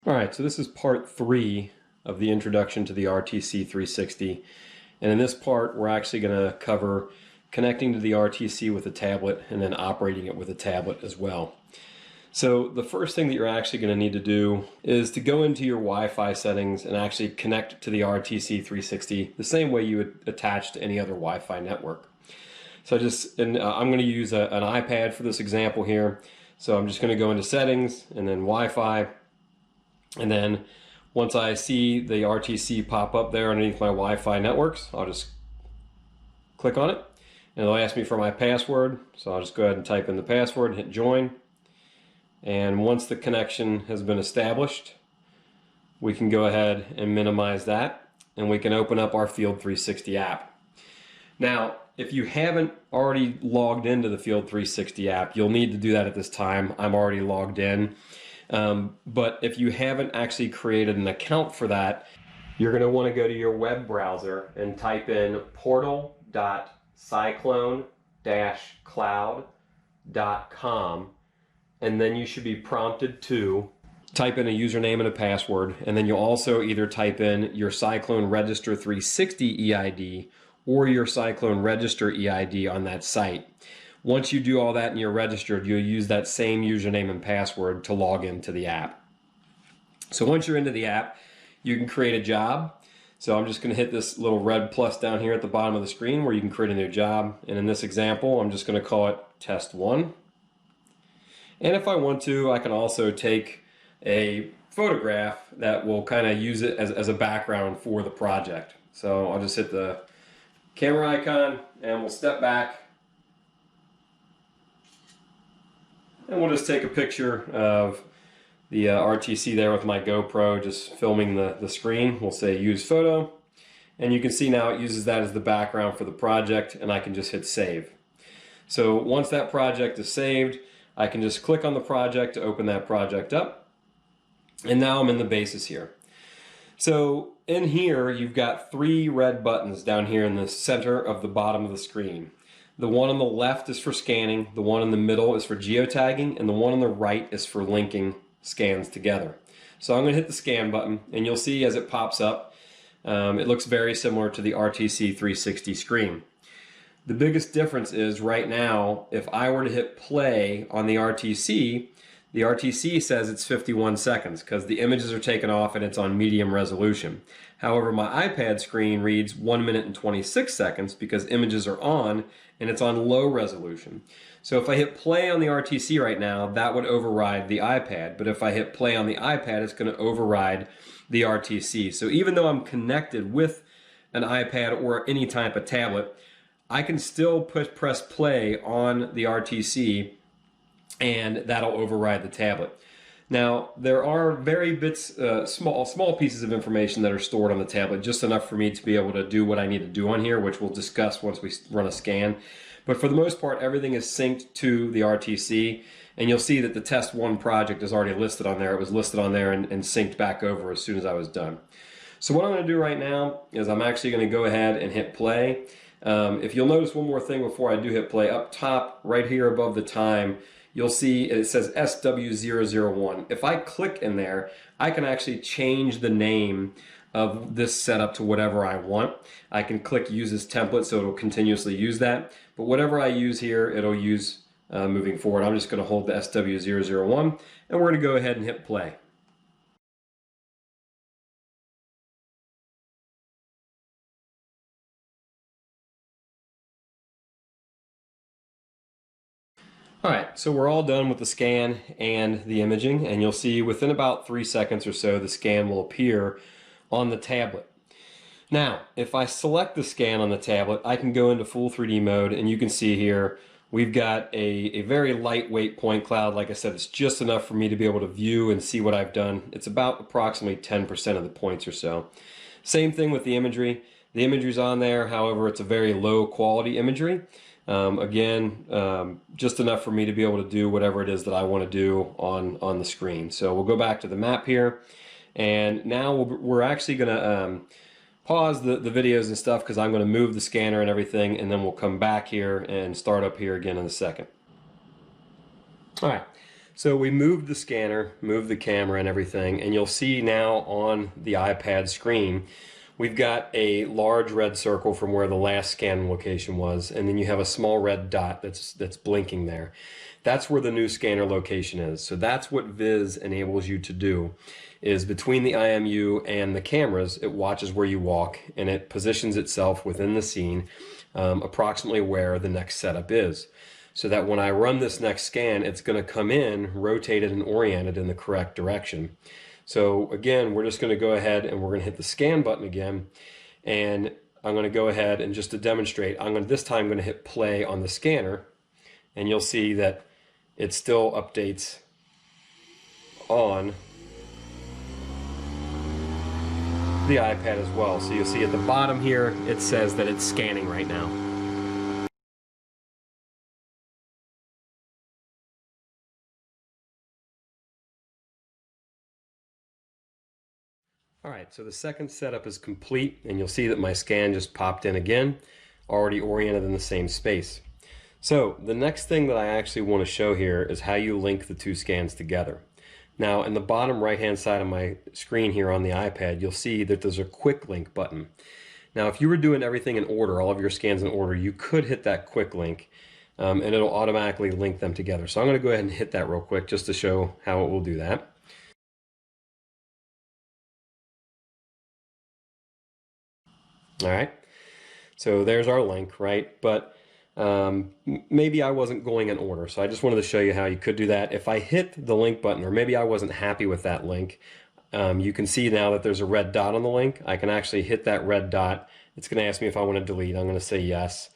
All right, so this is part 3 of the introduction to the RTC 360. And in this part, we're actually going to cover connecting to the RTC with a tablet and then operating it with a tablet as well. So the first thing that you're actually going to need to do is to go into your Wi-Fi settings and actually connect to the RTC 360 the same way you would attach to any other Wi-Fi network. So I'm going to use an iPad for this example here. So I'm just going to go into settings and then Wi-Fi. And then once I see the RTC pop up there underneath my Wi-Fi networks, I'll just click on it and it'll ask me for my password. So I'll just go ahead and type in the password and hit join. And once the connection has been established, we can go ahead and minimize that and we can open up our Field 360 app. Now, if you haven't already logged into the Field 360 app, you'll need to do that at this time. I'm already logged in. But if you haven't actually created an account for that, you're going to want to go to your web browser and type in portal.cyclone-cloud.com, and then you should be prompted to type in a username and a password, and then you'll also either type in your Cyclone Register 360 EID or your Cyclone Register EID on that site. Once you do all that and you're registered, you'll use that same username and password to log into the app. So once you're into the app, you can create a job. So I'm just going to hit this little red plus down here at the bottom of the screen where you can create a new job. And in this example, I'm just going to call it Test 1. And if I want to, I can also take a photograph that will kind of use it as a background for the project. So I'll just hit the camera icon and we'll step back. And we'll just take a picture of the RTC there with my GoPro, just filming the screen. We'll say use photo. And you can see now it uses that as the background for the project, and I can just hit save. So once that project is saved, I can just click on the project to open that project up. And now I'm in the basis here. So in here, you've got 3 red buttons down here in the center of the bottom of the screen. The one on the left is for scanning, the one in the middle is for geotagging, and the one on the right is for linking scans together. So I'm going to hit the scan button, and you'll see as it pops up, it looks very similar to the RTC 360 screen. The biggest difference is right now, if I were to hit play on the RTC says it's 51 seconds because the images are taken off and it's on medium resolution. However, my iPad screen reads 1 minute and 26 seconds because images are on and it's on low resolution. So if I hit play on the RTC right now, that would override the iPad. But if I hit play on the iPad, it's going to override the RTC. So even though I'm connected with an iPad or any type of tablet, I can still press play on the RTC and that'll override the tablet. Now, there are small pieces of information that are stored on the tablet, just enough for me to be able to do what I need to do on here, which we'll discuss once we run a scan. But for the most part, everything is synced to the RTC, and you'll see that the Test 1 project is already listed on there. It was listed on there and synced back over as soon as I was done. So what I'm going to do right now is I'm actually going to go ahead and hit play. If you'll notice one more thing before I do hit play, up top, right here above the time, you'll see it says SW001. If I click in there, I can actually change the name of this setup to whatever I want. I can click use as template so it'll continuously use that. But whatever I use here, it'll use moving forward. I'm just going to hold the SW001 and we're going to go ahead and hit play. Alright, so we're all done with the scan and the imaging, and you'll see within about 3 seconds or so the scan will appear on the tablet. Now, if I select the scan on the tablet, I can go into full 3D mode, and you can see here we've got a very lightweight point cloud. Like I said, it's just enough for me to be able to view and see what I've done. It's about approximately 10% of the points or so. Same thing with the imagery. The imagery's on there, however, it's a very low quality imagery. Just enough for me to be able to do whatever it is that I want to do on the screen. So we'll go back to the map here, and now we're actually going to pause the videos and stuff because I'm going to move the scanner and everything, and then we'll come back here and start up here again in a second. All right, So we moved the scanner, moved the camera and everything, and you'll see now on the iPad screen, we've got a large red circle from where the last scan location was, and then you have a small red dot that's blinking there. That's where the new scanner location is. So that's what Viz enables you to do, is between the IMU and the cameras, it watches where you walk and it positions itself within the scene, approximately where the next setup is. So that when I run this next scan, it's going to come in rotated and oriented in the correct direction. So again, we're just going to go ahead and we're going to hit the scan button again, and I'm going to go ahead and just to demonstrate, this time I'm going to hit play on the scanner, and you'll see that it still updates on the iPad as well. So you'll see at the bottom here, it says that it's scanning right now. All right, so the second setup is complete, and you'll see that my scan just popped in again, already oriented in the same space. So the next thing that I actually want to show here is how you link the two scans together. Now, in the bottom right-hand side of my screen here on the iPad, you'll see that there's a quick link button. Now, if you were doing everything in order, all of your scans in order, you could hit that quick link, and it'll automatically link them together. So I'm going to go ahead and hit that real quick just to show how it will do that. All right, so there's our link, right? But maybe I wasn't going in order, so I just wanted to show you how you could do that. If I hit the link button, or maybe I wasn't happy with that link, you can see now that there's a red dot on the link. I can actually hit that red dot. It's going to ask me if I want to delete. I'm going to say yes,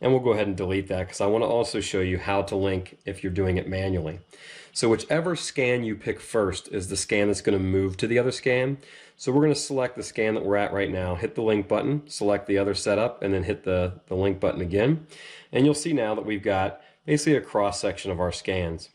and we'll go ahead and delete that because I want to also show you how to link if you're doing it manually. So whichever scan you pick first is the scan that's going to move to the other scan. So we're going to select the scan that we're at right now, hit the link button, select the other setup, and then hit the link button again. And you'll see now that we've got basically a cross section of our scans.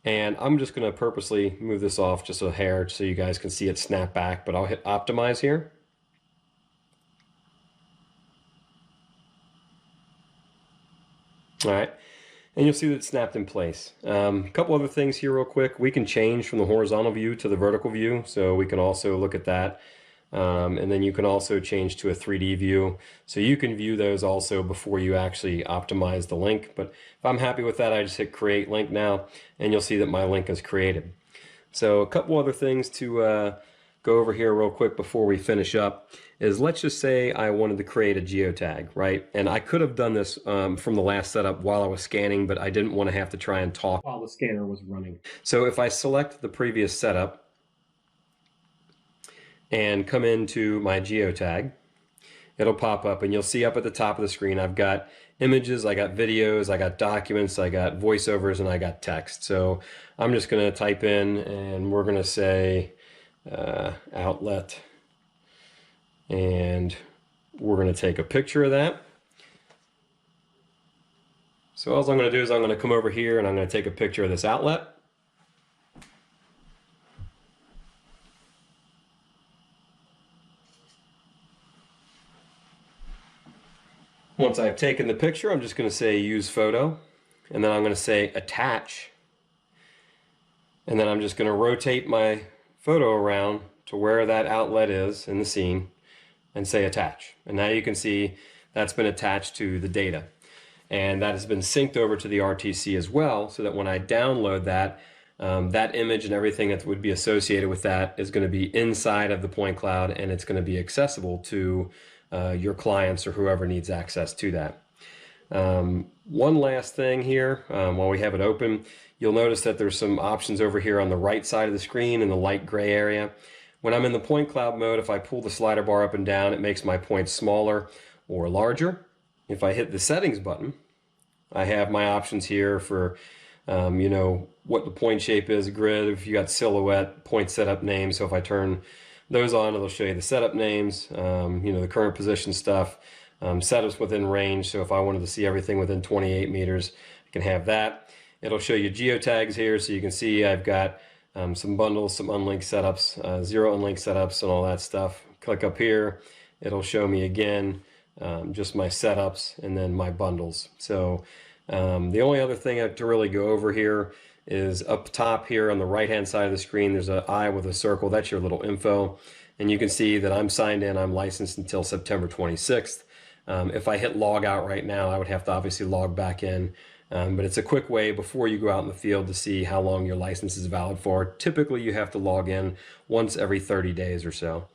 And I'm just going to purposely move this off just a hair so you guys can see it snap back, but I'll hit optimize here. All right. And you'll see that it snapped in place. A couple other things here real quick. We can change from the horizontal view to the vertical view, so we can also look at that. And then you can also change to a 3D view. So you can view those also before you actually optimize the link. But if I'm happy with that, I just hit create link now, and you'll see that my link is created. So a couple other things to go over here real quick before we finish up is, let's just say I wanted to create a geotag, right? And I could have done this from the last setup while I was scanning, but I didn't want to have to try and talk while the scanner was running. So if I select the previous setup and come into my geotag, it'll pop up, and you'll see up at the top of the screen I've got images, I got videos, I got documents, I got voiceovers, and I got text. So I'm just going to type in, and we're going to say outlet, and we're going to take a picture of that. So all I'm going to do is I'm going to come over here and I'm going to take a picture of this outlet. Once I've taken the picture, I'm just going to say use photo, and then I'm going to say attach, and then I'm just going to rotate my photo around to where that outlet is in the scene and say attach. And now you can see that's been attached to the data, and that has been synced over to the RTC as well, so that when I download that, that image and everything that would be associated with that is going to be inside of the point cloud, and it's going to be accessible to your clients or whoever needs access to that. One last thing here, while we have it open, you'll notice that there's some options over here on the right side of the screen in the light gray area. When I'm in the point cloud mode, if I pull the slider bar up and down, it makes my points smaller or larger. If I hit the settings button, I have my options here for you know, what the point shape is, grid, if you got silhouette, point setup names. So if I turn those on, it'll show you the setup names, you know, the current position stuff, setups within range. So if I wanted to see everything within 28 meters, I can have that. It'll show you geotags here, so you can see I've got some bundles, some unlinked setups, 0 unlinked setups, and all that stuff. Click up here, it'll show me again just my setups and then my bundles. So the only other thing to really go over here is up top here on the right hand side of the screen. There's an eye with a circle. That's your little info. And you can see that I'm signed in. I'm licensed until September 26th. If I hit log out right now, I would have to obviously log back in. But it's a quick way before you go out in the field to see how long your license is valid for. Typically, you have to log in once every 30 days or so.